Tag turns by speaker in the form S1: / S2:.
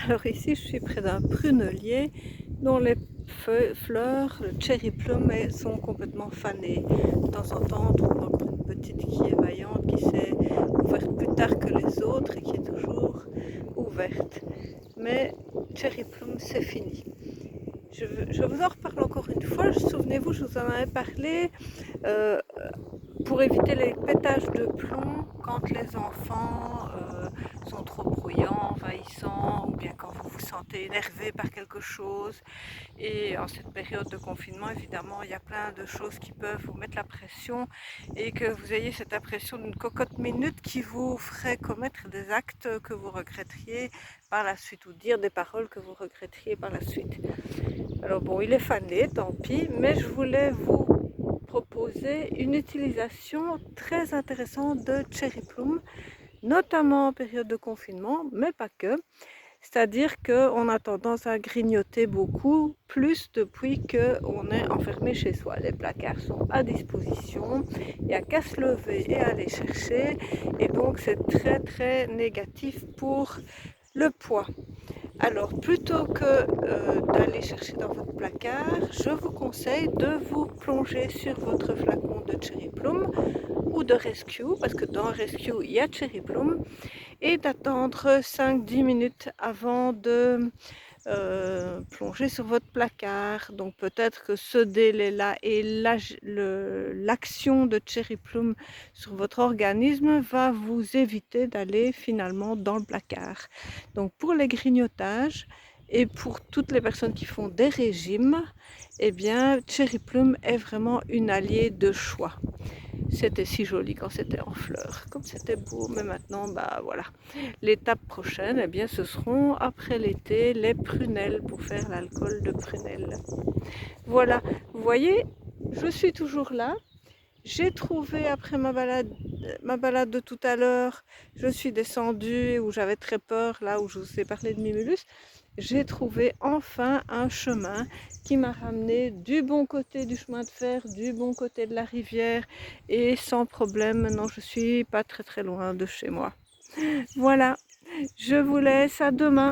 S1: Alors ici, je suis près d'un prunelier dont les fleurs, le cherry plum, sont complètement fanées. De temps en temps, on trouve encore une petite qui est vaillante, qui s'est ouverte plus tard que les autres et qui est toujours ouverte. Mais cherry plum, c'est fini. Je vous en reparle encore une fois. Souvenez-vous, je vous en avais parlé. euh, pour éviter les pétages de plomb quand les enfants sont trop bruyants, envahissants, ou bien quand vous vous sentez énervé par quelque chose. Et en cette période de confinement, évidemment, il y a plein de choses qui peuvent vous mettre la pression et que vous ayez cette impression d'une cocotte minute qui vous ferait commettre des actes que vous regretteriez par la suite ou dire des paroles que vous regretteriez par la suite. Alors bon, il est fané, tant pis, mais je voulais vous proposer une utilisation très intéressante de cherry plum, notamment en période de confinement, mais pas que. C'est-à-dire qu'on a tendance à grignoter beaucoup plus depuis qu'on est enfermé chez soi. Les placards sont à disposition, il n'y a qu'à se lever et aller chercher, et donc c'est très très négatif pour le poids. Alors, plutôt que d'aller chercher dans votre placard, je vous conseille de vous plonger sur votre flacon de cherry plum ou de Rescue, parce que dans Rescue, il y a cherry plum, et d'attendre 5-10 minutes avant de plonger sur votre placard. Donc peut-être que ce délai-là et l'action de cherry plum sur votre organisme va vous éviter d'aller finalement dans le placard. Donc pour les grignotages et pour toutes les personnes qui font des régimes, eh bien cherry plum est vraiment une alliée de choix. C'était si joli quand c'était en fleurs, comme c'était beau, mais maintenant, bah voilà. L'étape prochaine, eh bien, ce seront, après l'été, les prunelles pour faire l'alcool de prunelle. Voilà, vous voyez, je suis toujours là. J'ai trouvé, après ma balade de tout à l'heure, je suis descendue où j'avais très peur, là où je vous ai parlé de Mimulus. J'ai trouvé enfin un chemin qui m'a ramené du bon côté du chemin de fer, du bon côté de la rivière et sans problème. Maintenant, je suis pas très très loin de chez moi. Voilà, je vous laisse, à demain.